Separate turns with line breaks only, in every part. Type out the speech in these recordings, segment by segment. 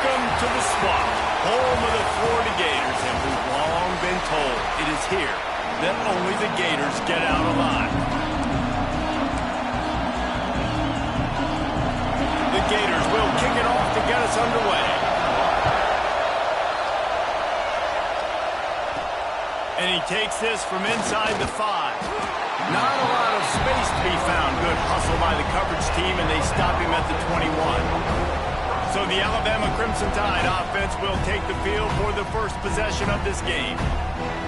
Welcome to the Swamp, home of the Florida Gators, and we've long been told it is here that only the Gators get out alive. The Gators will kick it off to get us underway. And he takes this from inside the 5. Not a lot of space to be found. Good hustle by the coverage team, and they stop him at the 21. So the Alabama Crimson Tide offense will take the field for the first possession of this game.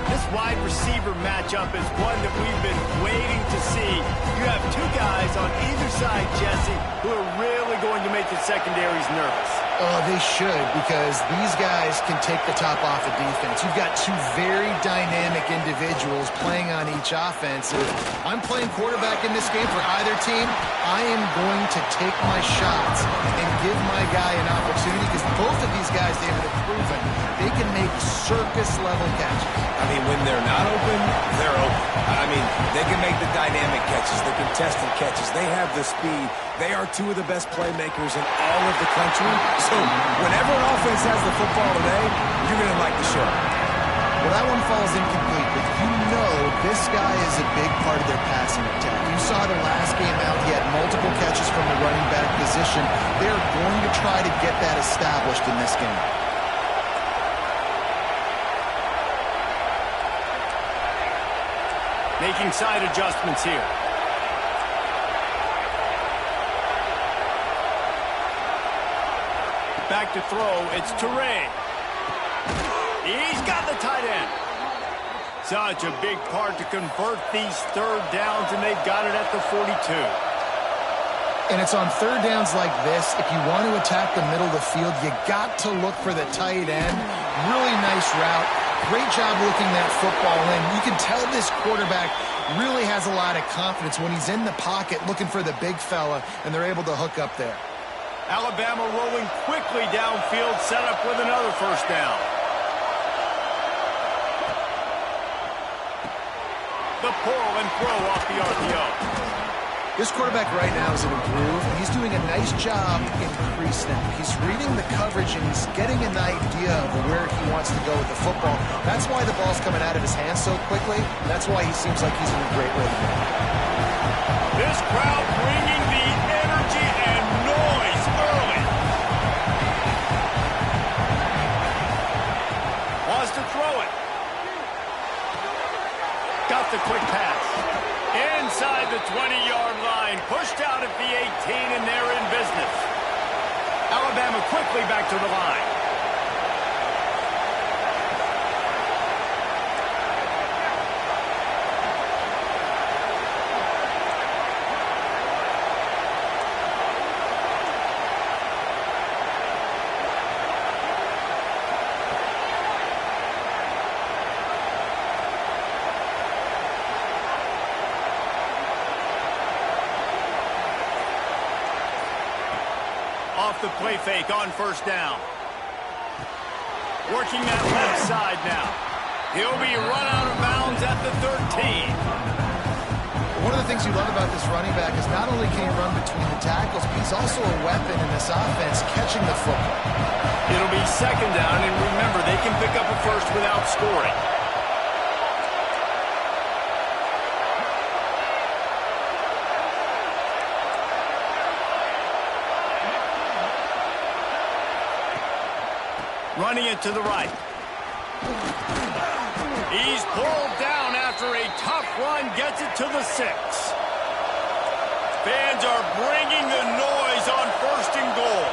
This wide receiver matchup is one that we've been waiting to see. You have two guys on either side, Jesse, who are really going to make the secondaries nervous.
Oh, they should, because these guys can take the top off the defense. You've got two very dynamic individuals playing on each offense. If I'm playing quarterback in this game for either team, I am going to take my shots and give my guy an opportunity, because both of these guys, David, have proven they can make circus-level catches.
I mean, when they're not open, they're open. I mean, they can make the dynamic catches, the contested catches. They have the speed. They are two of the best playmakers in all of the country. So whenever an offense has the football today, you're going to like the show.
Well, that one falls incomplete, but you know this guy is a big part of their passing attack. You saw the last game out, he had multiple catches from the running back position. They're going to try to get that established in this game.
Making side adjustments here. Back to throw, it's Toure. He's got the tight end. Such a big part to convert these third downs, and they've got it at the 42.
And it's on third downs like this, if you want to attack the middle of the field, you got to look for the tight end. Really nice route. Great job looking that football in. You can tell this quarterback really has a lot of confidence when he's in the pocket looking for the big fella, and they're able to hook up there.
Alabama rolling quickly downfield, set up with another first down. The pull and throw off the RPO.
This quarterback right now is in a groove, and he's doing a nice job in pre-snap. He's reading the coverage, and he's getting an idea of where he wants to go with the football. That's why the ball's coming out of his hands so quickly. That's why he seems like he's in a great rhythm.
This crowd bringing the energy and noise early. Wants to throw it. Got the quick pass. Inside the 20-yard line, pushed out at the 18, and they're in business. Alabama quickly back to the line. Off the play fake on first down. Working that left side now. He'll be run out of bounds at the 13.
One of the things you love about this running back is not only can he run between the tackles, but he's also a weapon in this offense catching the football.
It'll be second down, and remember, they can pick up a first without scoring. Running it to the right. He's pulled down after a tough run, gets it to the 6. Fans are bringing the noise on first and goal.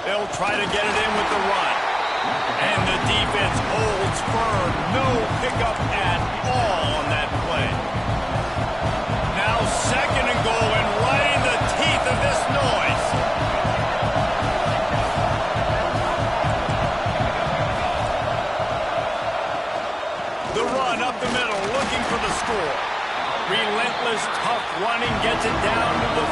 They'll try to get it in with the run. And the defense holds firm. No pickup at all on that play. Now second and goal, and right in the teeth of this noise. The run up the middle, looking for the score. Relentless, tough running gets it down to the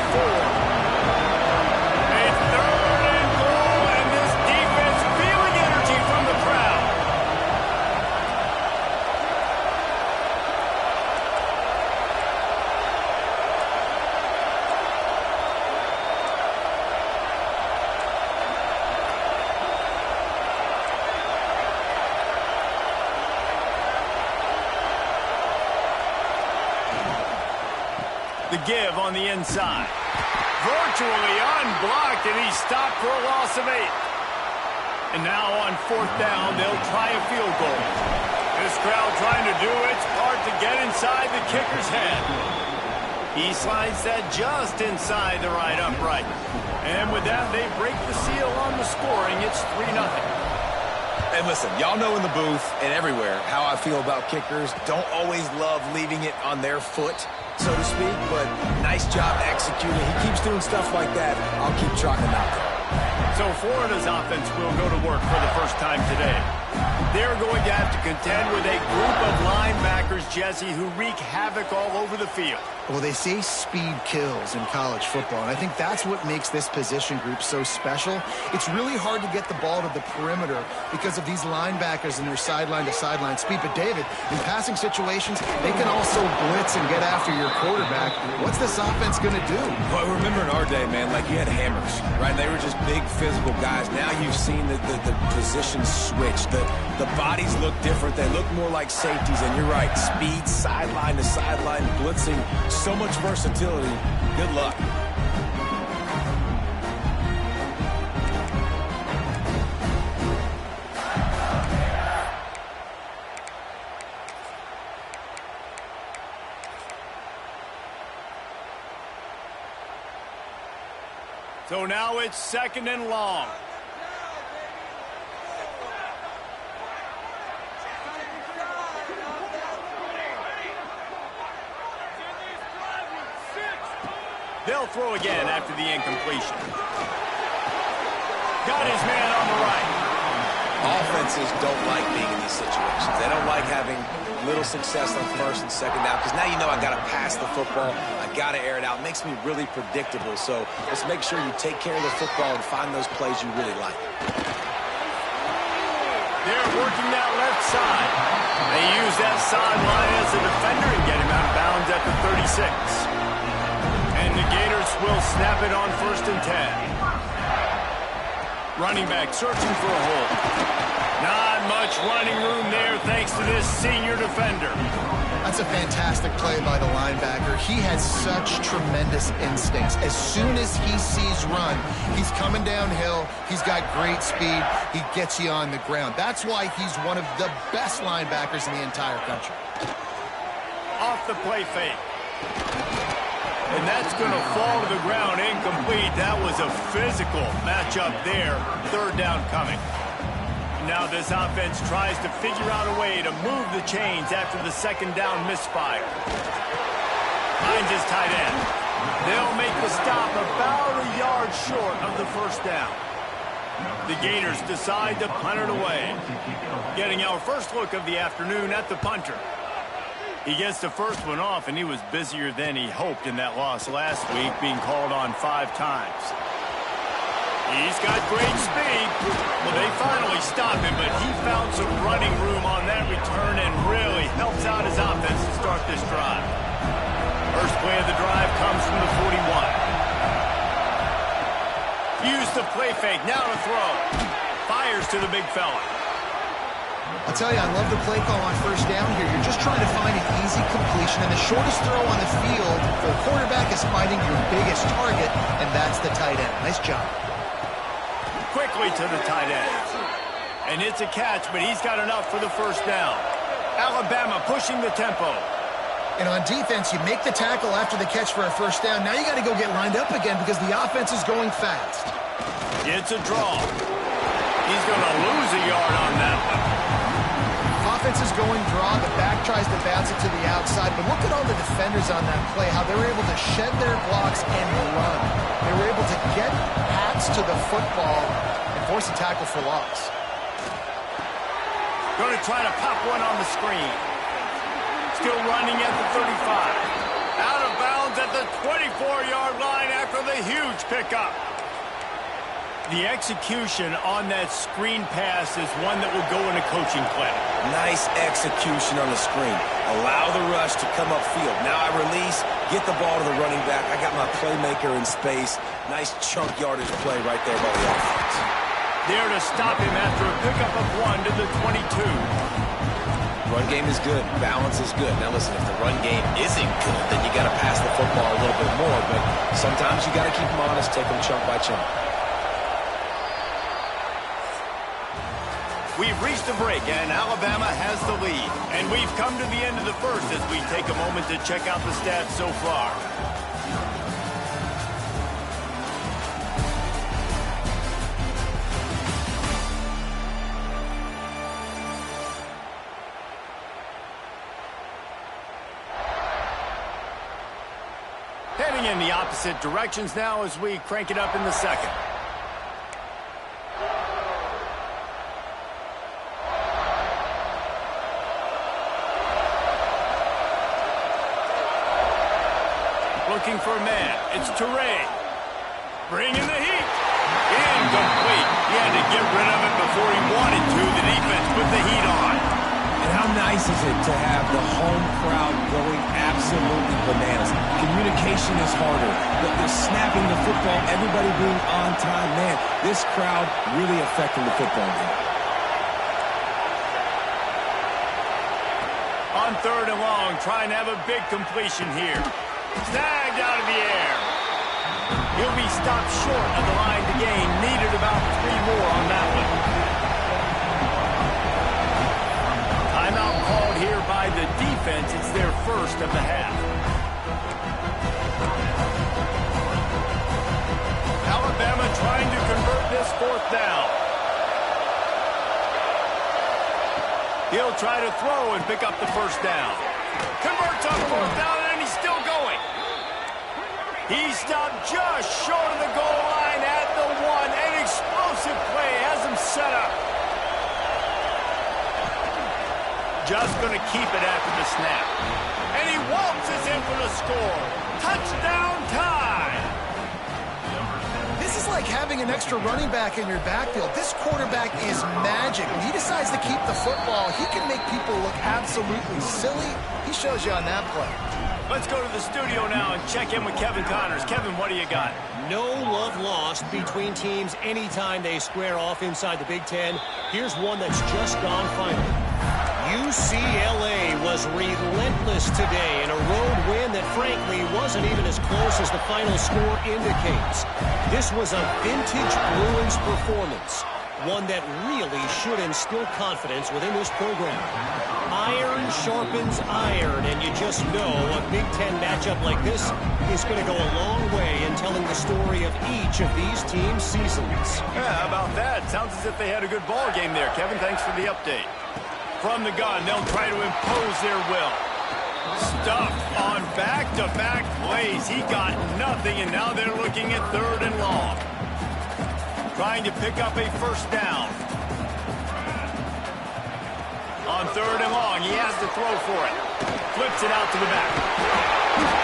give on the inside. Virtually unblocked, and he's stopped for a loss of 8. And now on 4th down, they'll try a field goal. This crowd trying to do its part to get inside the kicker's head. He slides that just inside the right upright. And with that, they break the seal on the scoring. It's 3-0.
And listen, y'all know in the booth and everywhere how I feel about kickers. Don't always love leaving it on their foot, so to speak, but nice job executing. He keeps doing stuff like that. I'll keep trotting him out there.
So Florida's offense will go to work for the first time today. They're going to have to contend with a group of linebackers, Jesse, who wreak havoc all over the field.
Well, they say speed kills in college football, and I think that's what makes this position group so special. It's really hard to get the ball to the perimeter because of these linebackers and their sideline-to-sideline speed. But, David, in passing situations, they can also blitz and get after your quarterback. What's this offense going to do?
Well, remember in our day, man, like you had hammers, right? They were just big physical guys. Now you've seen the positions switch. The bodies look different. They look more like safeties, and you're right. Speed, sideline to sideline, blitzing. So much versatility. Good luck.
So now it's 2nd and long. They'll throw again after the incompletion. Got his man on the right.
Offenses don't like being in these situations. They don't like having little success on 1st and 2nd down because now you know I got to pass the football. I got to air it out. It makes me really predictable. So let's make sure you take care of the football and find those plays you really like.
They're working that left side. They use that sideline as a defender and get him out of bounds at the 36. And the Gators will snap it on 1st and 10. Running back searching for a hole. Not much running room there thanks to this senior defender.
That's a fantastic play by the linebacker. He has such tremendous instincts. As soon as he sees run, he's coming downhill. He's got great speed. He gets you on the ground. That's why he's one of the best linebackers in the entire country.
Off the play fake. And that's going to fall to the ground incomplete. That was a physical matchup there. 3rd down coming. Now this offense tries to figure out a way to move the chains after the 2nd down misfire. Finds his tight end. They'll make the stop about a yard short of the 1st down. The Gators decide to punt it away. Getting our first look of the afternoon at the punter. He gets the first one off, and he was busier than he hoped in that loss last week, being called on 5 times. He's got great speed. Well, they finally stop him, but he found some running room on that return and really helps out his offense to start this drive. First play of the drive comes from the 41. Use the play fake, now to throw. Fires to the big fella.
I'll tell you, I love the play call on 1st down here. You're just trying to find an easy completion, and the shortest throw on the field for a quarterback is finding your biggest target, and that's the tight end. Nice job.
Quickly to the tight end. And it's a catch, but he's got enough for the 1st down. Alabama pushing the tempo.
And on defense, you make the tackle after the catch for a 1st down. Now you got to go get lined up again because the offense is going fast.
It's a draw. He's going to lose a yard on that one.
Offense is going draw. The back tries to bounce it to the outside. But look at all the defenders on that play, how they were able to shed their blocks and run. They were able to get hats to the football and force a tackle for loss.
Going to try to pop one on the screen. Still running at the 35. Out of bounds at the 24-yard line after the huge pickup. The execution on that screen pass is one that will go in a coaching clinic.
Nice execution on the screen. Allow the rush to come upfield. Now I release, get the ball to the running back. I got my playmaker in space. Nice chunk yardage play right there by the offense.
There to stop him after a pickup of 1 to the 22.
Run game is good. Balance is good. Now listen, if the run game isn't good, then you got to pass the football a little bit more. But sometimes you got to keep them honest, take them chunk by chunk.
We've reached a break, and Alabama has the lead. And we've come to the end of the first as we take a moment to check out the stats so far. Heading in the opposite directions now as we crank it up in the second. Looking for a man. It's Teray. Bringing the heat. Incomplete. He had to get rid of it before he wanted to. The defense put the heat on.
And how nice is it to have the home crowd going absolutely bananas? Communication is harder. The snapping the football, everybody being on time. Man, this crowd really affecting the football game.
On 3rd and long, trying to have a big completion here. Snagged out of the air. He'll be stopped short of the line to gain. Needed about 3 more on that one. Timeout called here by the defense. It's their first of the half. Alabama trying to convert this 4th down. He'll try to throw and pick up the 1st down. Converts on 4th down, and he's still going. He stopped just short of the goal line at the 1. An explosive play has him set up. Just going to keep it after the snap. And he waltzes in for the score. Touchdown time.
This is like having an extra running back in your backfield. This quarterback is magic. When he decides to keep the football, he can make people look absolutely silly. He shows you on that play.
Let's go to the studio now and check in with Kevin Connors. Kevin, what do you got?
No love lost between teams anytime they square off inside the Big Ten. Here's one that's just gone final. UCLA was relentless today in a road win that frankly wasn't even as close as the final score indicates. This was a vintage Bruins performance, one that really should instill confidence within this program. Iron sharpens iron, and you just know a Big Ten matchup like this is going to go a long way in telling the story of each of these teams' seasons.
Yeah, how about that? Sounds as if they had a good ball game there. Kevin, thanks for the update. From the gun, they'll try to impose their will. Stuffed on back-to-back plays. He got nothing, and now they're looking at 3rd and long. Trying to pick up a 1st down. On 3rd and long, he has to throw for it. Flips it out to the back.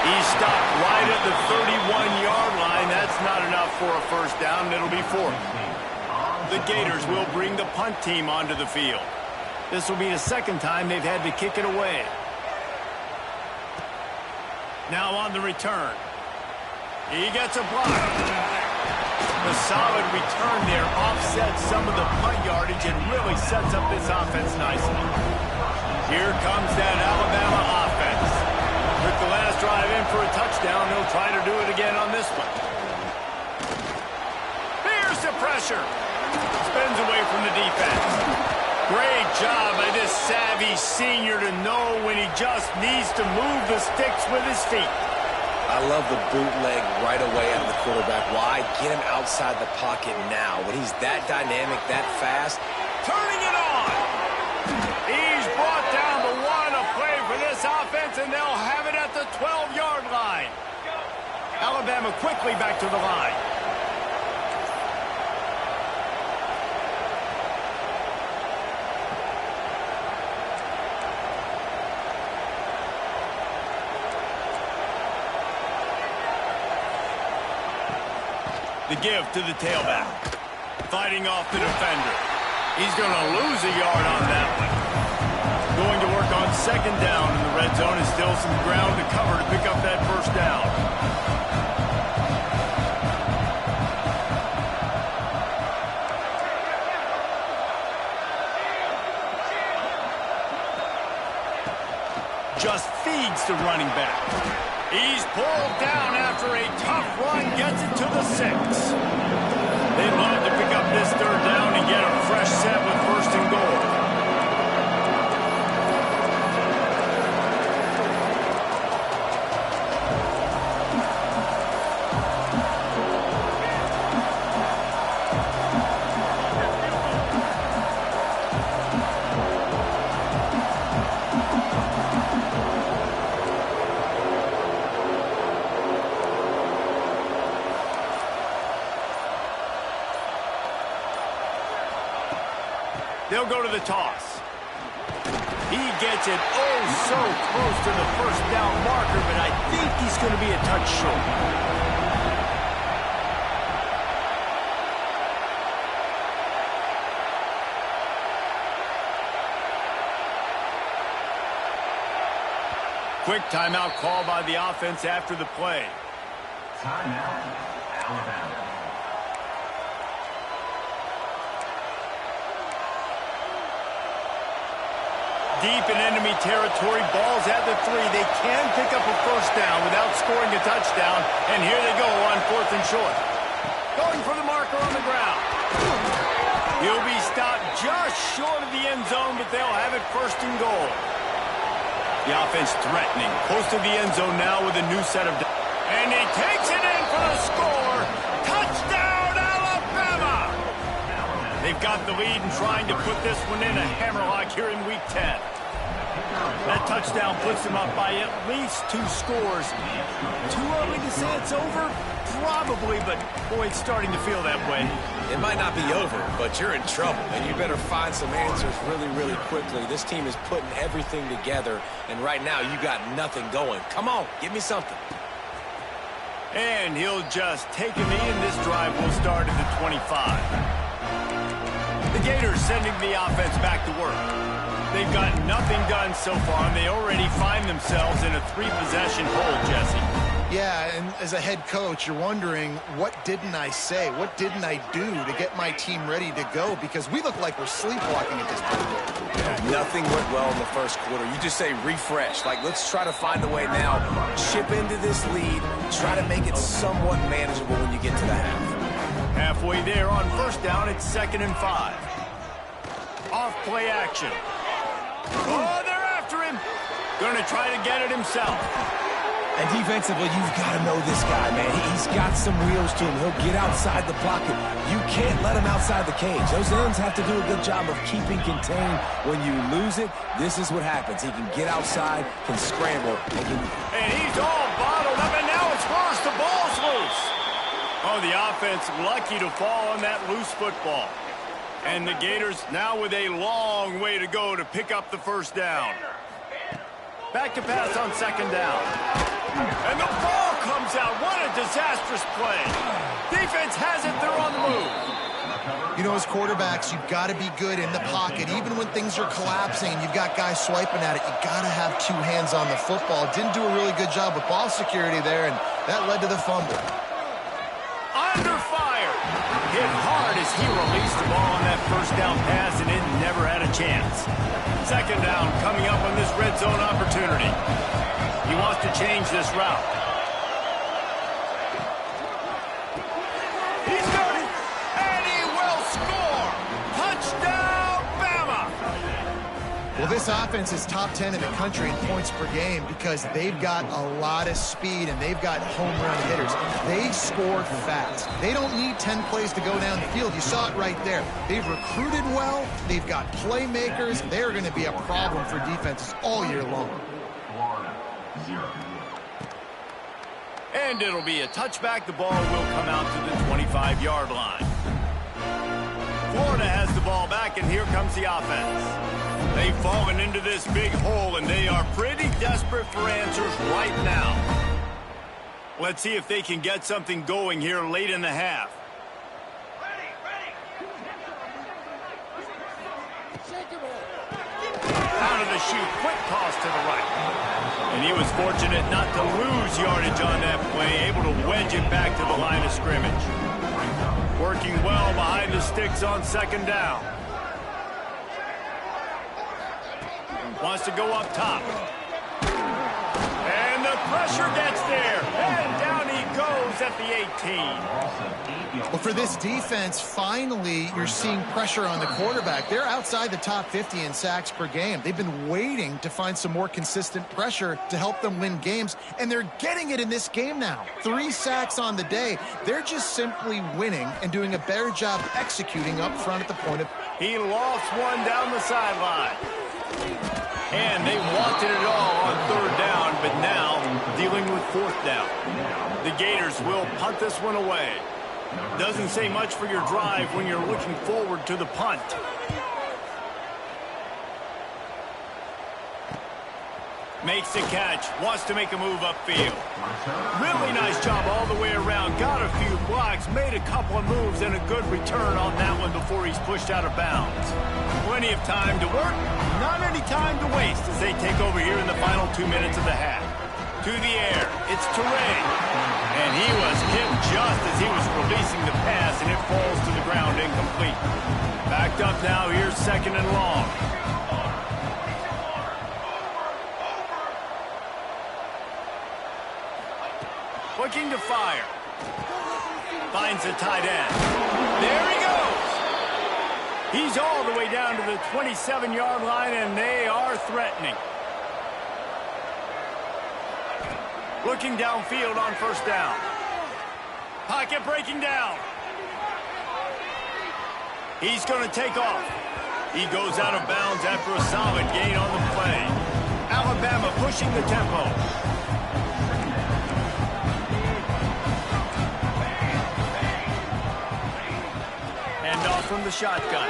He's stopped right at the 31-yard line. That's not enough for a 1st down. It'll be 4th. The Gators will bring the punt team onto the field. This will be the 2nd time they've had to kick it away. Now on the return. He gets a block. The solid return there offsets some of the punt yardage and really sets up this offense nicely. Here comes that Alabama offense. Took the last drive in for a touchdown. They'll try to do it again on this one. Here's the pressure. Spins away from the defense. Great job by this savvy senior to know when he just needs to move the sticks with his feet.
I love the bootleg right away out of the quarterback. Why? Get him outside the pocket now. When he's that dynamic, that fast.
Turning it on. He's brought down the 1, a play for this offense, and they'll have it at the 12-yard line. Alabama quickly back to the line. The give to the tailback. Fighting off the defender. He's going to lose a yard on that one. Going to work on 2nd down in the red zone. Is still some ground to cover to pick up that 1st down. feeds the running back. He's pulled down after a tough run, gets it to the 6. They'd love to pick up this third down and get a fresh set with first and goal. They'll go to the toss. He gets it so close to the first down marker, but I think he's going to be a touch short. Quick timeout call by the offense after the play.
Timeout, Alabama.
Deep in enemy territory, ball's at the 3. They can pick up a first down without scoring a touchdown, and here they go on 4th and short. Going for the marker on the ground. He'll be stopped just short of the end zone, but they'll have it first and goal. The offense threatening, close to the end zone now with a new set of... And he takes it in for the score. Touchdown, Alabama! They've got the lead and trying to put this one in a hammerlock here in Week 10. That touchdown puts them up by at least 2 scores. Too early to say it's over? Probably, but boy, it's starting to feel that way.
It might not be over, but you're in trouble, and you better find some answers really, really quickly. This team is putting everything together, and right now you got nothing going. Come on, give me something.
And he'll just take a knee, and this drive will start at the 25. The Gators sending the offense back to work. They've got nothing done so far, and they already find themselves in a 3-possession hole, Jesse.
Yeah, and as a head coach, you're wondering, what didn't I say? What didn't I do to get my team ready to go? Because we look like we're sleepwalking at this point.
Yeah, nothing went well in the first quarter. You just say refresh. Like, let's try to find a way now. Chip into this lead. Try to make it somewhat manageable when you get to the half.
Halfway there on first down, it's 2nd and 5. Off play action. Oh, they're after him. Going to try to get it himself.
And defensively, you've got to know this guy, man. He's got some wheels to him. He'll get outside the pocket. You can't let him outside the cage. Those ends have to do a good job of keeping contained. When you lose it, this is what happens. He can get outside, can scramble.
And he's all bottled up, and now it's worse. The ball's loose. Oh, the offense lucky to fall on that loose football. And the Gators now with a long way to go to pick up the first down. Back to pass on 2nd down. And the ball comes out. What a disastrous play. Defense has it. They're on the move.
You know, as quarterbacks, you've got to be good in the pocket. Even when things are collapsing, you've got guys swiping at it. You've got to have 2 hands on the football. Didn't do a really good job with ball security there, and that led to the fumble.
Under fire. Hit hard as he released the ball on that first down pass, and it never had a chance. 2nd down coming up on this red zone opportunity. He wants to change this route. He's got it, and he will score. Touchdown, Bama.
Well, this offense is top 10 in the country in points per game because they've got a lot of speed and they've got home run hitters. They score fast. They don't need 10 plays to go down the field. You saw it right there. They've recruited well. They've got playmakers. They're going to be a problem for defenses all year long.
Florida, 0.
And it'll be a touchback. The ball will come out to the 25-yard line. Florida has the ball back, and here comes the offense. They've fallen into this big hole, and they are pretty desperate for answers right now. Let's see if they can get something going here late in the half. Out of the chute, quick toss to the right. And he was fortunate not to lose yardage on that play, able to wedge it back to the line of scrimmage. Working well behind the sticks on 2nd down. Wants to go up top. Pressure gets there, and down he goes at the 18.
Well, for this defense, finally, you're seeing pressure on the quarterback. They're outside the top 50 in sacks per game. They've been waiting to find some more consistent pressure to help them win games, and they're getting it in this game now. 3 sacks on the day. They're just simply winning and doing a better job executing up front at the point of...
He lost one down the sideline. And they wanted it all on 3rd down, but now dealing with 4th down. The Gators will punt this one away. Doesn't say much for your drive when you're looking forward to the punt. Makes the catch, wants to make a move upfield. Really nice job all the way around. Got a few blocks, made a couple of moves, and a good return on that one before he's pushed out of bounds. Plenty of time to work, not any time to waste as they take over here in the final 2 minutes of the half. To the air, it's Teray. And he was hit just as he was releasing the pass, and it falls to the ground incomplete. Backed up now, here's 2nd and long. Looking to fire. Finds the tight end. There he goes. He's all the way down to the 27-yard line, and they are threatening. Looking downfield on 1st down. Pocket breaking down. He's going to take off. He goes out of bounds after a solid gain on the play. Alabama pushing the tempo. Off from the shotgun.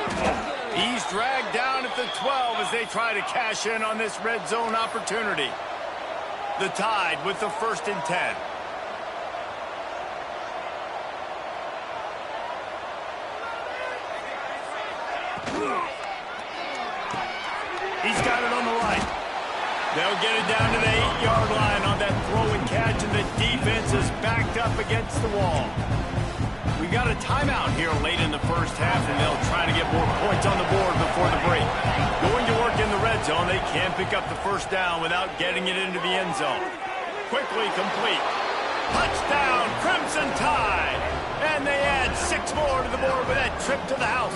He's dragged down at the 12 as they try to cash in on this red zone opportunity. The Tide with the 1st and 10. He's got it on the right. They'll get it down to the 8-yard line on that throw and catch, and the defense is backed up against the wall. We got a timeout here late in the 1st half, and they'll try to get more points on the board before the break. Going to work in the red zone, they can pick up the 1st down without getting it into the end zone. Quickly complete. Touchdown, Crimson Tide! And they add 6 more to the board with that trip to the house.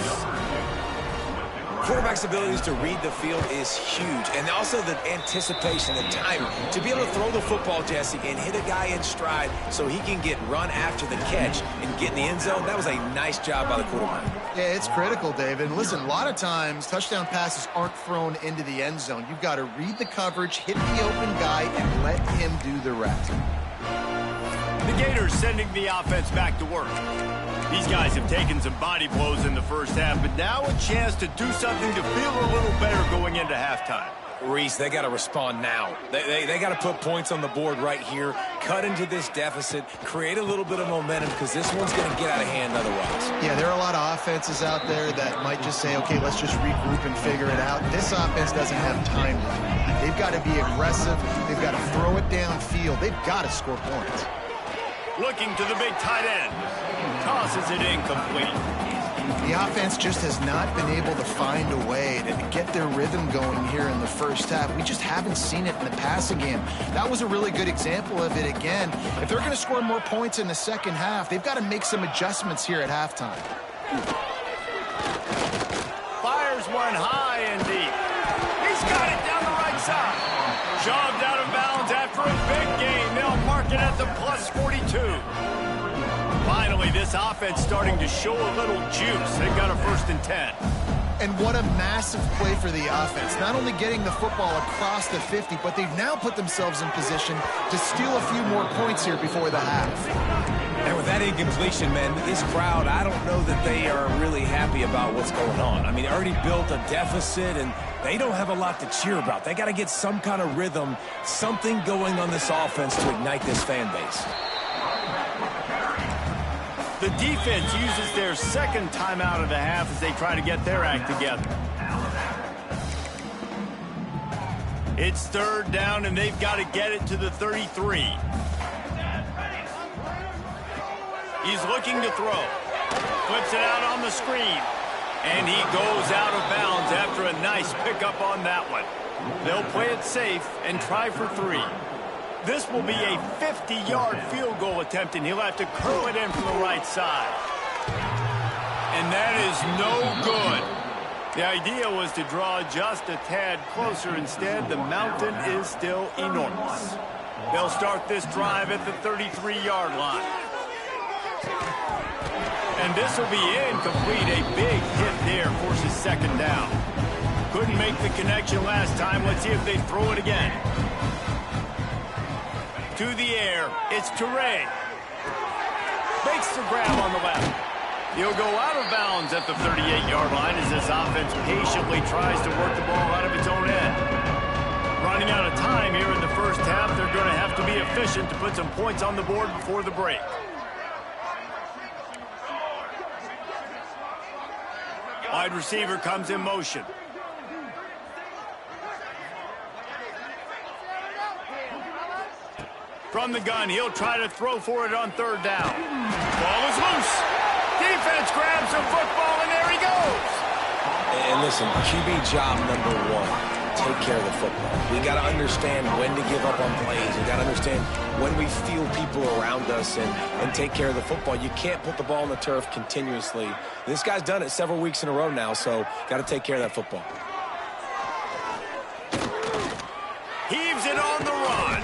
Quarterback's abilities to read the field is huge, and also the anticipation, the timing. To be able to throw the football, Jesse, and hit a guy in stride so he can get run after the catch and get in the end zone, that was a nice job by the quarterback.
Yeah, it's critical, David. And listen, a lot of times touchdown passes aren't thrown into the end zone. You've got to read the coverage, hit the open guy, and let him do the rest.
The Gators sending the offense back to work. These guys have taken some body blows in the 1st half, but now a chance to do something to feel a little better going into halftime.
Reese, they got to respond now. They got to put points on the board right here, cut into this deficit, create a little bit of momentum, because this one's going to get out of hand otherwise.
Yeah, there are a lot of offenses out there that might just say, okay, let's just regroup and figure it out. This offense doesn't have time to do that. They've got to be aggressive. They've got to throw it downfield. They've got to score points.
Looking to the big tight end. Tosses it incomplete.
The offense just has not been able to find a way to get their rhythm going here in the 1st half. We just haven't seen it in the passing game. That was a really good example of it again. If they're going to score more points in the 2nd half, they've got to make some adjustments here at halftime.
Fires one high and deep. He's got it down the right side. Shoved out of bounds after a big gain. They'll mark it at the plus 42. Finally, this offense starting to show a little juice. They've got a 1st and 10.
And what a massive play for the offense. Not only getting the football across the 50, but they've now put themselves in position to steal a few more points here before the half.
And with that incompletion, man, this crowd, I don't know that they are really happy about what's going on. I mean, they already built a deficit, and they don't have a lot to cheer about. They got to get some kind of rhythm, something going on this offense to ignite this fan base.
The defense uses their 2nd timeout of the half as they try to get their act together. It's 3rd down, and they've got to get it to the 33. He's looking to throw. Flips it out on the screen. And he goes out of bounds after a nice pickup on that one. They'll play it safe and try for 3. This will be a 50-yard field goal attempt, and he'll have to curl it in from the right side. And that is no good. The idea was to draw just a tad closer. Instead, the mountain is still enormous. They'll start this drive at the 33-yard line. And this will be incomplete. A big hit there forces second down. Couldn't make the connection last time. Let's see if they throw it again. To the air, it's Teray. Makes the grab on the left. He'll go out of bounds at the 38-yard line as this offense patiently tries to work the ball out of its own end. Running out of time here in the first half, they're going to have to be efficient to put some points on the board before the break. Wide receiver comes in motion. From the gun, he'll try to throw for it on third down. Ball is loose. Defense grabs the football, and there he goes.
And listen, QB job number one, take care of the football. We got to understand when to give up on plays. We got to understand when we feel people around us and take care of the football. You can't put the ball on the turf continuously. This guy's done it several weeks in a row now, so got to take care of that football.
Heaves it on the run.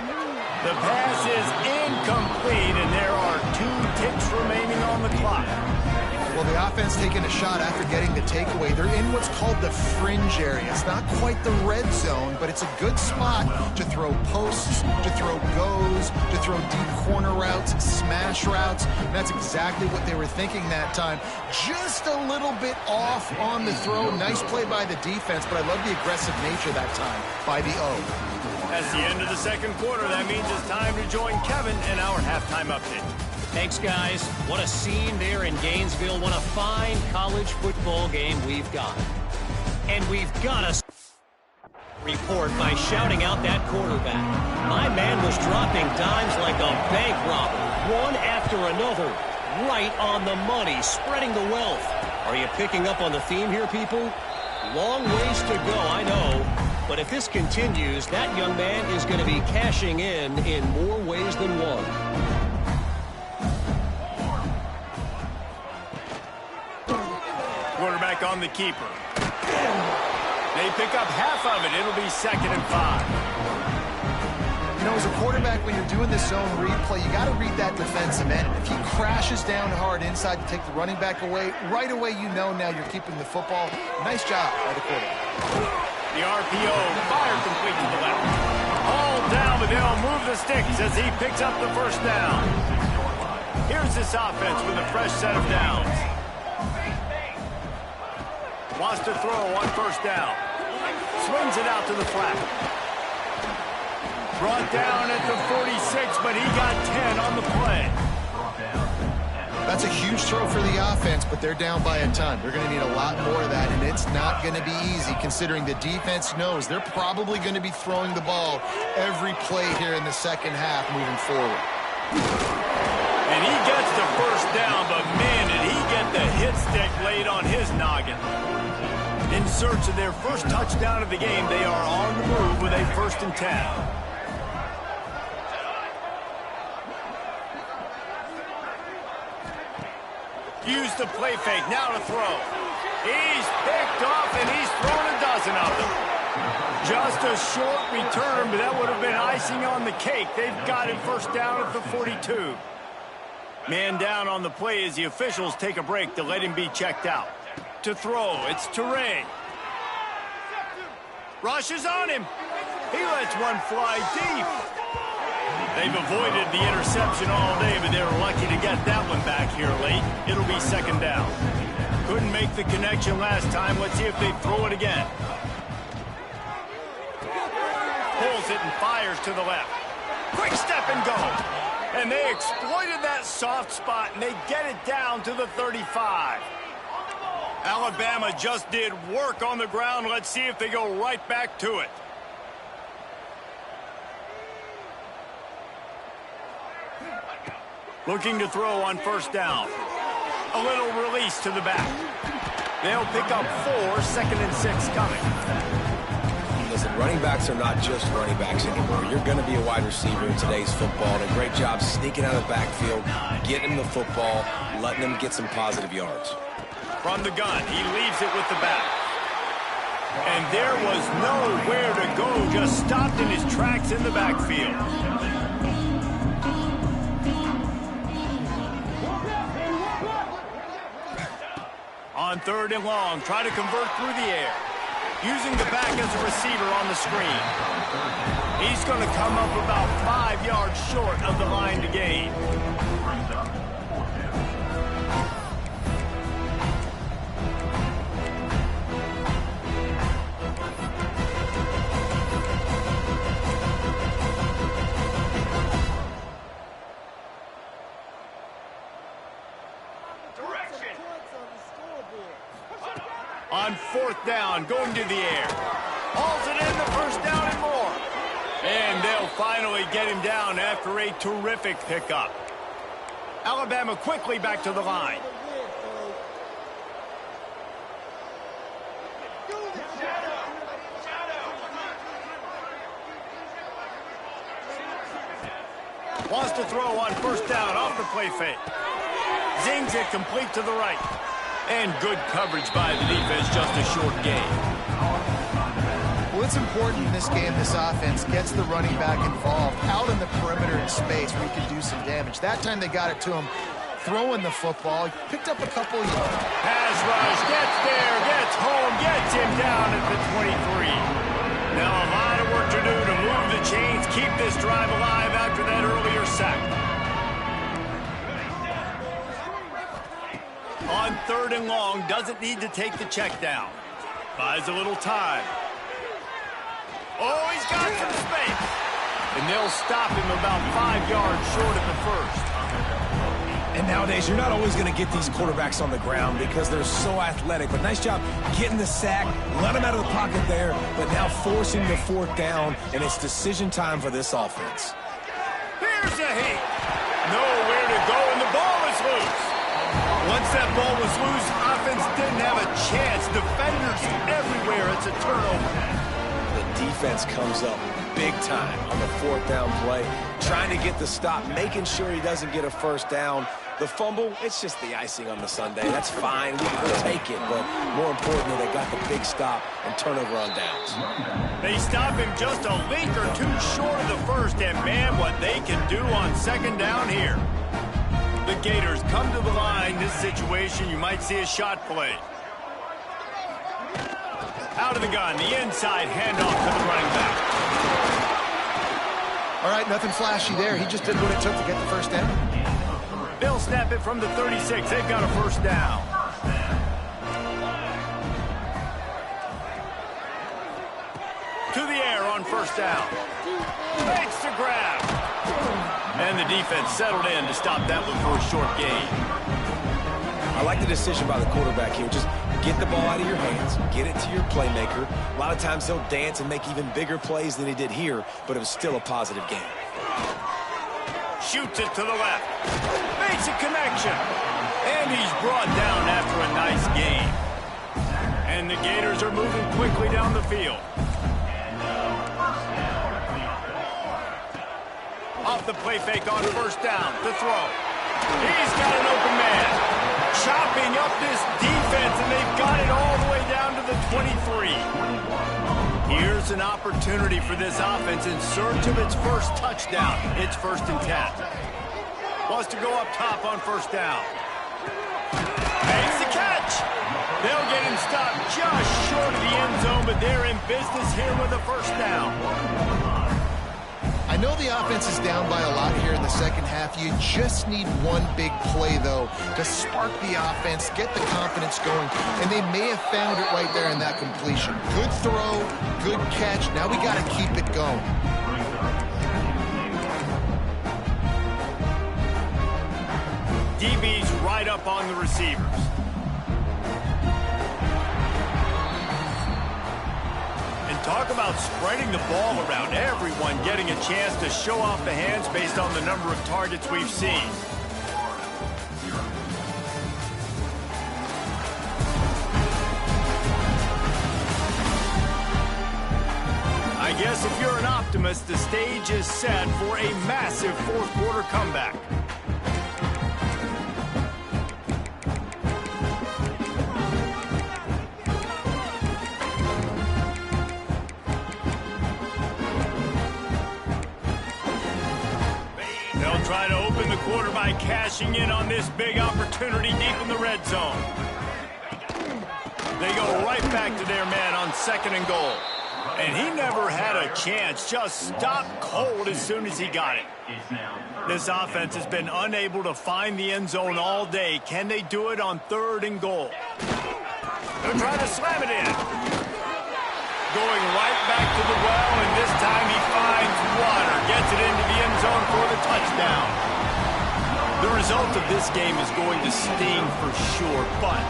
The pass is incomplete, and there are 2 ticks remaining on the clock.
Well, the offense taking a shot after getting the takeaway. They're in what's called the fringe area. It's not quite the red zone, but it's a good spot to throw posts, to throw goes, to throw deep corner routes, smash routes. And that's exactly what they were thinking that time. Just a little bit off on the throw. Nice play by the defense, but I love the aggressive nature that time by the O.
That's the end of the second quarter. That means it's time to join Kevin in our halftime update.
Thanks, guys. What a scene there in Gainesville. What a fine college football game we've got. And we've got a report by shouting out that quarterback. My man was dropping dimes like a bank robber, one after another, right on the money, spreading the wealth. Are you picking up on the theme here, people? Long ways to go, I know. But if this continues, that young man is going to be cashing in more ways than one.
Quarterback on the keeper. They pick up half of it. It'll be 2nd and 5.
You know, as a quarterback, when you're doing this zone read play, you got to read that defensive end. If he crashes down hard inside to take the running back away, right away you know now you're keeping the football. Nice job by the quarterback.
The RPO, fire complete to the left. All down, but they'll move the sticks as he picks up the first down. Here's this offense with a fresh set of downs. Wants to throw on first down. Swings it out to the flat. Brought down at the 46, but he got 10 on the play.
That's a huge throw for the offense, but they're down by a ton. They're going to need a lot more of that, and it's not going to be easy considering the defense knows they're probably going to be throwing the ball every play here in the second half moving forward.
And he gets the first down, but man, did he get the hit stick laid on his noggin. In search of their first touchdown of the game, they are on the move with a 1st and 10. Use the play fake, now to throw. He's picked off, and he's thrown a dozen of them. Just a short return, but that would have been icing on the cake. They've got it first down at the 42. Man down on the play as the officials take a break to let him be checked out. To throw, it's Teray. Rushes on him. He lets one fly deep. They've avoided the interception all day, but they were lucky to get that one back here late. It'll be 2nd down. Couldn't make the connection last time. Let's see if they throw it again. Pulls it and fires to the left. Quick step and go. And they exploited that soft spot, and they get it down to the 35. Alabama just did work on the ground. Let's see if they go right back to it. Looking to throw on first down. A little release to the back. They'll pick up 4, 2nd and 6 coming.
Listen, running backs are not just running backs anymore. You're going to be a wide receiver in today's football, and a great job sneaking out of the backfield, getting him the football, letting him get some positive yards.
From the gun, he leaves it with the back. And there was nowhere to go, just stopped in his tracks in the backfield. On 3rd and long, try to convert through the air. Using the back as a receiver on the screen. He's going to come up about 5 yards short of the line to gain. On 4th down, going to the air. Hauls it in, the first down and more. And they'll finally get him down after a terrific pickup. Alabama quickly back to the line. Wants to throw on 1st down off the play fake. Zings it complete to the right. And good coverage by the defense, just a short gain.
Well, it's important in this game, this offense gets the running back involved out in the perimeter in space where he can do some damage. That time they got it to him throwing the football. He picked up a couple of yards.
Pass rush, gets there, gets home, gets him down at the 23. Now a lot of work to do to move the chains, keep this drive alive after that earlier sack. On 3rd and long, doesn't need to take the check down. Buys a little time. Oh, he's got some space. And they'll stop him about 5 yards short at the 1st.
And nowadays, you're not always going to get these quarterbacks on the ground because they're so athletic. But nice job getting the sack, let him out of the pocket there, but now forcing the 4th down, and it's decision time for this offense.
Here's a hit. Nowhere to go, and the ball is loose. Once that ball was loose, offense didn't have a chance. Defenders everywhere. It's a turnover.
The defense comes up big time on the 4th down play, trying to get the stop, making sure he doesn't get a 1st down. The fumble, it's just the icing on the sundae. That's fine. We'll take it. But more importantly, they got the big stop and turnover on downs.
They stop him just a link or two short of the 1st. And, man, what they can do on 2nd down here. The Gators come to the line. This situation, you might see a shot play. Out of the gun, the inside handoff to the running back.
All right, nothing flashy there. He just did what it took to get the 1st down.
They'll snap it from the 36. They've got a 1st down. To the air on 1st down. Makes the grab. And the defense settled in to stop that one for a short gain.
I like the decision by the quarterback here. Just get the ball out of your hands, get it to your playmaker. A lot of times he'll dance and make even bigger plays than he did here, but it was still a positive game.
Shoots it to the left. Makes a connection. And he's brought down after a nice gain. And the Gators are moving quickly down the field. Off the play fake on 1st down to throw. He's got an open man. Chopping up this defense, and they've got it all the way down to the 23. Here's an opportunity for this offense in search of its 1st touchdown. It's 1st and 10. Wants to go up top on 1st down. Makes the catch. They'll get him stopped just short of the end zone, but they're in business here with a 1st down.
I know the offense is down by a lot here in the 2nd half. You just need one big play, though, to spark the offense, get the confidence going, and they may have found it right there in that completion. Good throw, good catch. Now we got to keep it going.
DB's right up on the receivers. Talk about spreading the ball around. Everyone getting a chance to show off the hands based on the number of targets we've seen. optimist, the stage is set for a massive fourth-quarter comeback. They'll try to open the quarter by cashing in on this big opportunity deep in the red zone. They go right back to their man on 2nd and goal. And he never had a chance, just stopped cold as soon as he got it. This offense has been unable to find the end zone all day. Can they do it on 3rd and goal? They're trying to slam it in. Going right back to the well, and this time he finds water. Gets it into the end zone for the touchdown. The result of this game is going to sting for sure, but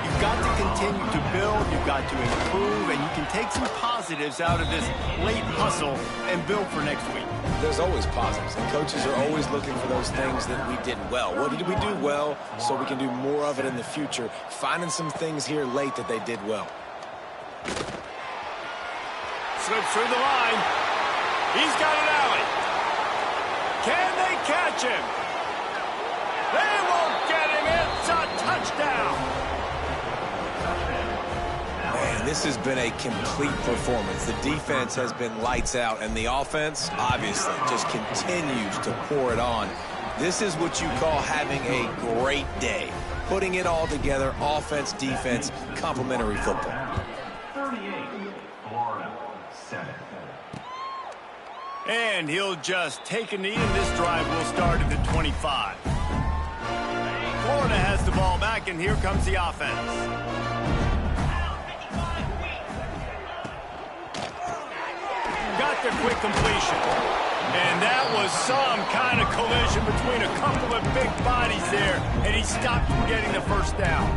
you've got to continue to build, you've got to improve, and you can take some positives out of this late hustle and build for next week.
There's always positives, and coaches are always looking for those things that we did well. What did we do well so we can do more of it in the future? Finding some things here late that they did well.
Slips through the line. He's got an alley. Can they catch him? They won't get him. It's a touchdown.
Man, this has been a complete performance. The defense has been lights out, and the offense, obviously, just continues to pour it on. This is what you call having a great day. Putting it all together, offense, defense, complementary football.
38, Florida, 7.
And he'll just take a knee, and this drive will start at the 25. Florida has the ball back, and here comes the offense. Got the quick completion. And that was some kind of collision between a couple of big bodies there, and he stopped from getting the first down.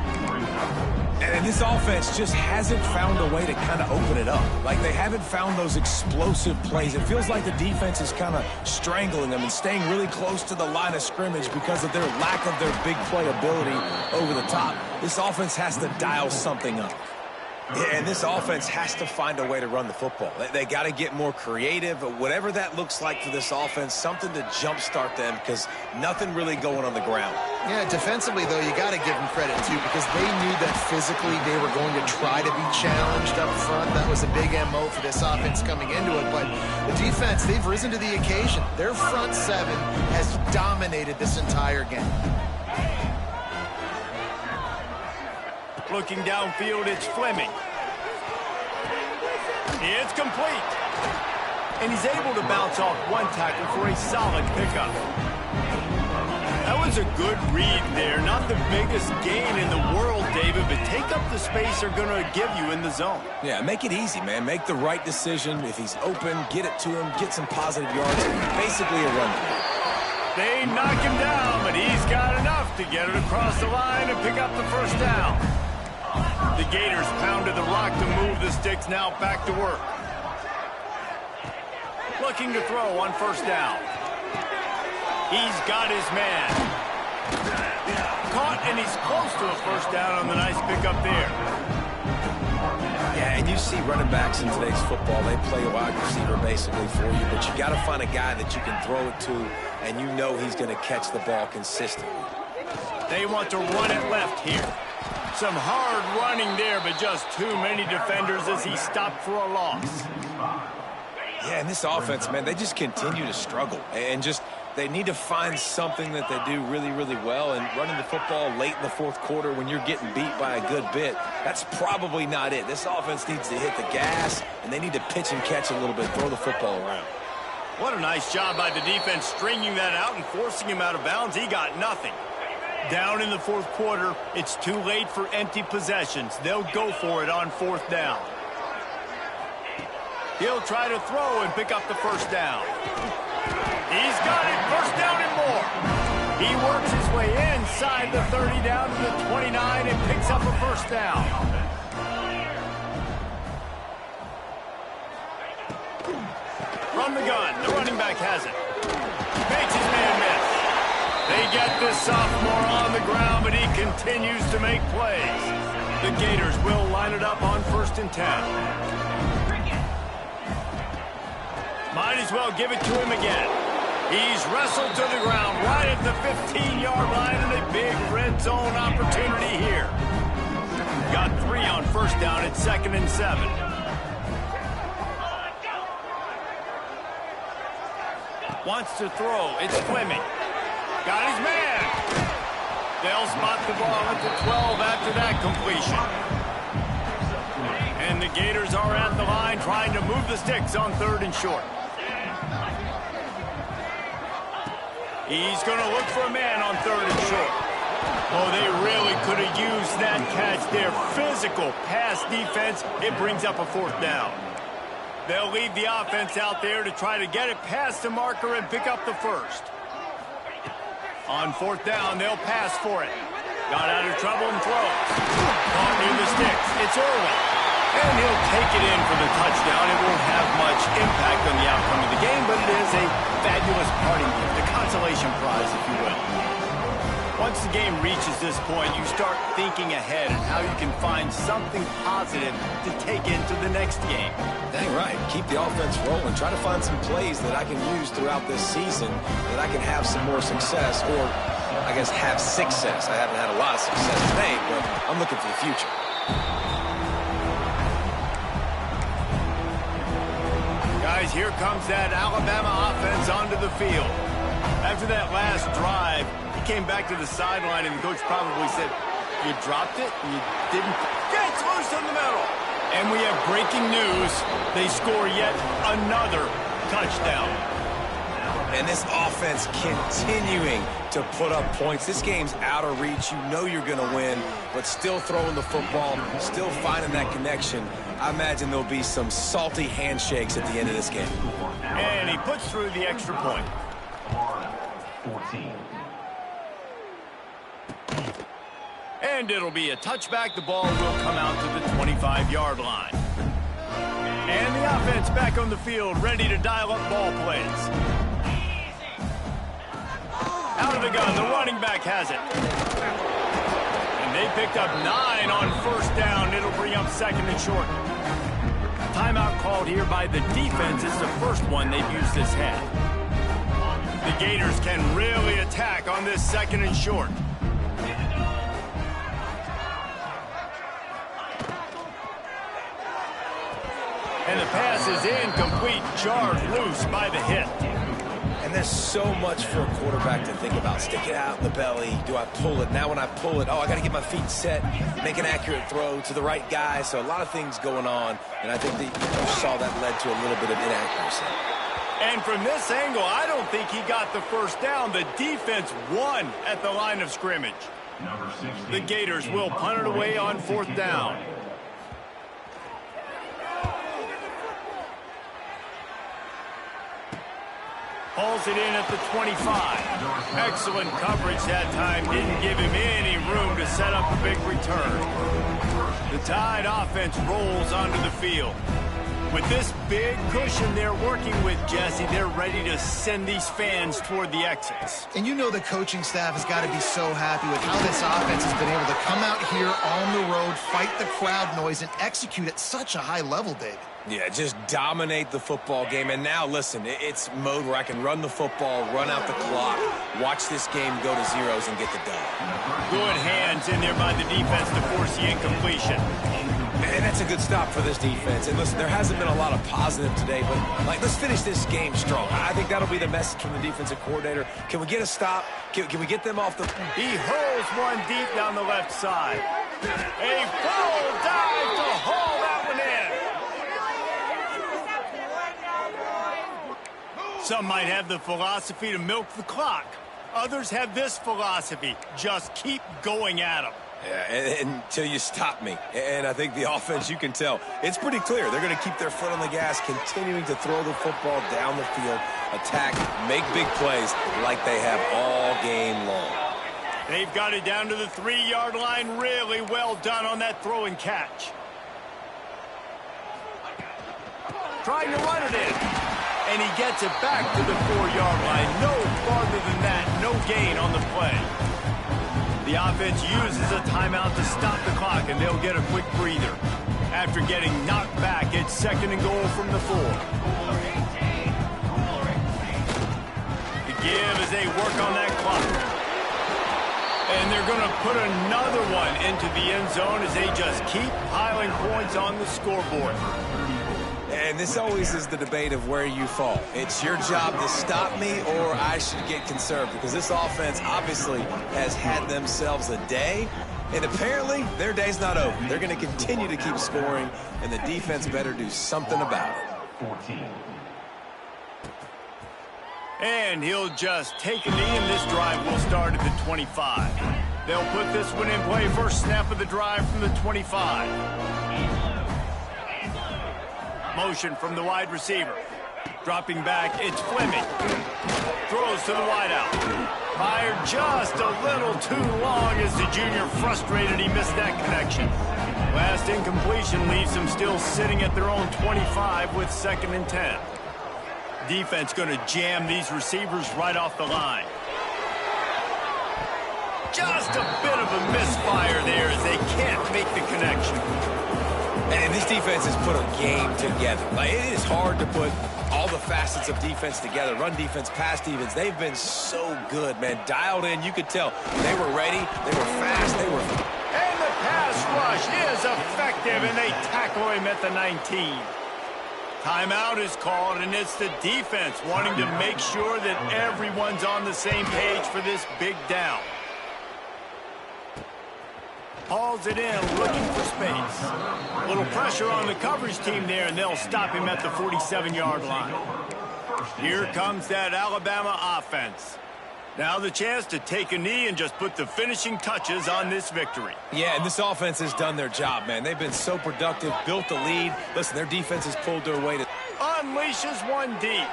And this offense just hasn't found a way to kind of open it up. Like, they haven't found those explosive plays. It feels like the defense is kind of strangling them and staying really close to the line of scrimmage because of their lack of their big play ability over the top. This offense has to dial something up. And this offense has to find a way to run the football. They got to get more creative, whatever that looks like for this offense, something to jumpstart them because nothing really going on the ground.
Yeah, defensively, though, you got to give them credit, too, because they knew that physically they were going to try to be challenged up front. That was a big MO for this offense coming into it. But the defense, they've risen to the occasion. Their front seven has dominated this entire game.
Looking downfield, it's Fleming. It's complete. And he's able to bounce off one tackle for a solid pickup. That was a good read there. Not the biggest gain in the world, David, but take up the space they're going to give you in the zone.
Yeah, make it easy, man. Make the right decision. If he's open, get it to him, get some positive yards. Basically a run.
They knock him down, but he's got enough to get it across the line and pick up the first down. The Gators pounded the rock to move the sticks, now back to work. Looking to throw on first down. He's got his man. Caught, and he's close to a first down on the nice pickup there.
Yeah, and you see running backs in today's football, they play a wide receiver basically for you, but you got to find a guy that you can throw it to, and you know he's going to catch the ball consistently.
They want to run it left here. Some hard running there, but just too many defenders as he stopped for a loss.
Yeah, and this offense, man, they just continue to struggle. And just, they need to find something that they do really, really well. And running the football late in the fourth quarter when you're getting beat by a good bit, that's probably not it. This offense needs to hit the gas, and they need to pitch and catch a little bit, throw the football around.
What a nice job by the defense stringing that out and forcing him out of bounds. He got nothing. Down in the fourth quarter, it's too late for empty possessions. They'll go for it on fourth down. He'll try to throw and pick up the first down. He's got it, first down and more. He works his way inside the 30 down to the 29 and picks up a first down. From the gun, the running back has it. Makes his man miss. They get this sophomore on the ground, but he continues to make plays. The Gators will line it up on 1st and 10. Might as well give it to him again. He's wrestled to the ground right at the 15-yard line and a big red zone opportunity here. Got 3 on first down at 2nd and 7. Wants to throw. It's Fleming. Got his man. They'll spot the ball at the 12 after that completion. And the Gators are at the line trying to move the sticks on 3rd and short. He's going to look for a man on 3rd and short. Oh, they really could have used that catch. Their physical pass defense, it brings up a 4th down. They'll leave the offense out there to try to get it past the marker and pick up the 1st. On 4th down, they'll pass for it. Got out of trouble and throws. Caught near the sticks. It's Irwin. And he'll take it in for the touchdown. It won't have much impact on the outcome of the game, but it is a fabulous parting gift, a consolation prize, if you will. Once the game reaches this point, you start thinking ahead and how you can find something positive to take into the next game.
Dang right. Keep the offense rolling. Try to find some plays that I can use throughout this season that I can have some more success, or I guess have success. I haven't had a lot of success today, but I'm looking for the future.
Guys, here comes that Alabama offense onto the field. After that last drive, he came back to the sideline, and the coach probably said, you dropped it, and you didn't. Gets loose in the middle. And we have breaking news. They score yet another touchdown.
And this offense continuing to put up points. This game's out of reach. You know you're going to win, but still throwing the football, still finding that connection. I imagine there'll be some salty handshakes at the end of this game.
And he puts through the extra point.
Florida, 14.
And it'll be a touchback. The ball will come out to the 25-yard line. And the offense back on the field, ready to dial up ball plays. Out of the gun, the running back has it. And they picked up 9 on first down. It'll bring up 2nd and short. Timeout called here by the defense. It's the first one they've used this half. The Gators can really attack on this 2nd and short. And the pass is incomplete, jarred loose by the hit.
And there's so much for a quarterback to think about. Stick it out in the belly. Do I pull it? Now when I pull it, oh, I got to get my feet set, make an accurate throw to the right guy. So a lot of things going on, and I think that you saw that led to a little bit of inaccuracy.
And from this angle, I don't think he got the first down. The defense won at the line of scrimmage.
Number 16.
The Gators will punt it away on 4th down. Hauls it in at the 25. Excellent coverage that time. Didn't give him any room to set up a big return. The Tide offense rolls onto the field. With this big cushion they're working with, Jesse, they're ready to send these fans toward the exits.
And you know the coaching staff has got to be so happy with how this offense has been able to come out here on the road, fight the crowd noise, and execute at such a high level, David.
Yeah, just dominate the football game. And now, listen, it's mode where I can run the football, run out the clock, watch this game go to zeros and get the dub.
Good hands in there by the defense to force the incompletion.
And that's a good stop for this defense. And listen, there hasn't been a lot of positive today, but let's finish this game strong. I think that'll be the message from the defensive coordinator. Can we get a stop? Can we get them off the...
He hurls one deep down the left side. A full dive to haul that one in. Some might have the philosophy to milk the clock. Others have this philosophy. Just keep going at them.
Yeah, until you stop me. And I think the offense, you can tell, it's pretty clear. They're going to keep their foot on the gas, continuing to throw the football down the field, attack, make big plays like they have all game long.
They've got it down to the 3-yard line. Really well done on that throw and catch. Trying to run it in. And he gets it back to the 4-yard line. No farther than that. No gain on the play. The offense uses a timeout to stop the clock, and they'll get a quick breather. After getting knocked back, it's 2nd and goal from the 4. give as they work on that clock. And they're going to put another one into the end zone as they just keep piling points on the scoreboard.
And this always is the debate of where you fall. It's your job to stop me or I should get conserved, because this offense obviously has had themselves a day, and apparently their day's not over. They're going to continue to keep scoring, and the defense better do something about it.
14.
And he'll just take a knee, and this drive will start at the 25. They'll put this one in play. First snap of the drive from the 25. Motion from the wide receiver. Dropping back, it's Fleming. Throws to the wideout. Fired just a little too long as the junior frustrated he missed that connection. Last incompletion leaves them still sitting at their own 25 with 2nd and 10. Defense going to jam these receivers right off the line. Just a bit of a misfire there as they can't make the connection.
And this defense has put a game together. Like, it is hard to put all the facets of defense together. Run defense, pass defense. They've been so good, man. Dialed in. You could tell they were ready. They were fast. They were...
And the pass rush is effective, and they tackle him at the 19. Timeout is called, and it's the defense wanting to make sure that everyone's on the same page for this big down. Hauls it in, looking for space. A little pressure on the coverage team there, and they'll stop him at the 47-yard line. Here comes that Alabama offense. Now the chance to take a knee and just put the finishing touches on this victory.
Yeah, and this offense has done their job, man. They've been so productive, built the lead. Listen, their defense has pulled their weight.
Unleashes one deep.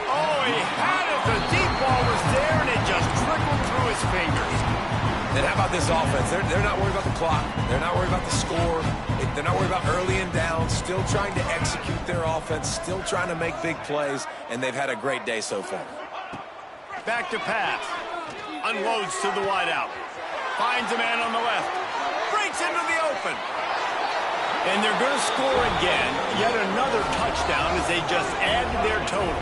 Oh, he had it. The deep ball was there, and it just trickled through his fingers.
And how about this offense? They're not worried about the clock. They're not worried about the score. They're not worried about early and down. Still trying to execute their offense. Still trying to make big plays. And they've had a great day so far.
Back to pass. Unloads to the wideout. Finds a man on the left. Breaks into the open. And they're going to score again. Yet another touchdown as they just add to their total.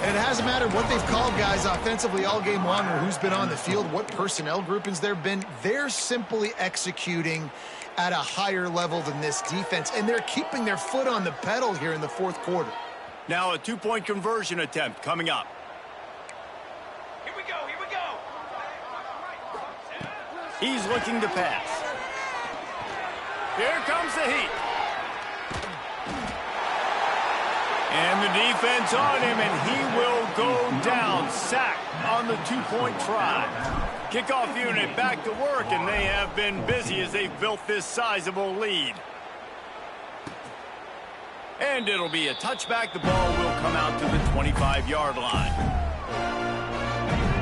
And it hasn't mattered what they've called guys offensively all game long or who's been on the field, what personnel groupings there have been. They're simply executing at a higher level than this defense, and they're keeping their foot on the pedal here in the 4th quarter.
Now a 2-point conversion attempt coming up.
Here we go, here we go.
He's looking to pass. Here comes the heat. And the defense on him, and he will go down. Sacked on the 2-point try. Kickoff unit back to work, and they have been busy as they've built this sizable lead. And it'll be a touchback. The ball will come out to the 25-yard line.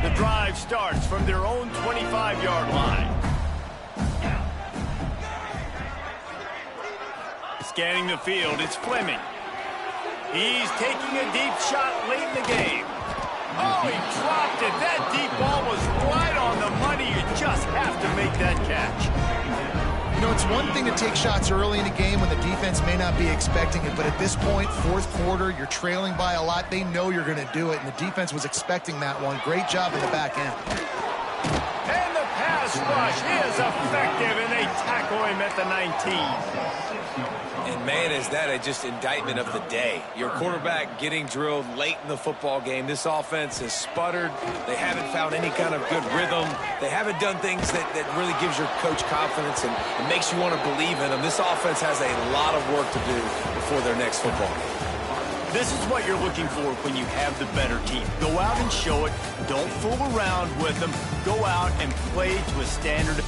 The drive starts from their own 25-yard line. Scanning the field, it's Fleming. He's taking a deep shot late in the game. Oh, he dropped it. That deep ball was right on the money. You just have to make that catch.
You know, it's one thing to take shots early in a game when the defense may not be expecting it, but at this point, 4th quarter, you're trailing by a lot. They know you're going to do it, and the defense was expecting that one. Great job in the back end.
And the pass rush is effective, and they tackle him at the 19.
And, man, is that a just indictment of the day. Your quarterback getting drilled late in the football game. This offense has sputtered. They haven't found any kind of good rhythm. They haven't done things that really gives your coach confidence and makes you want to believe in them. This offense has a lot of work to do before their next football game.
This is what you're looking for when you have the better team. Go out and show it. Don't fool around with them. Go out and play to a standard.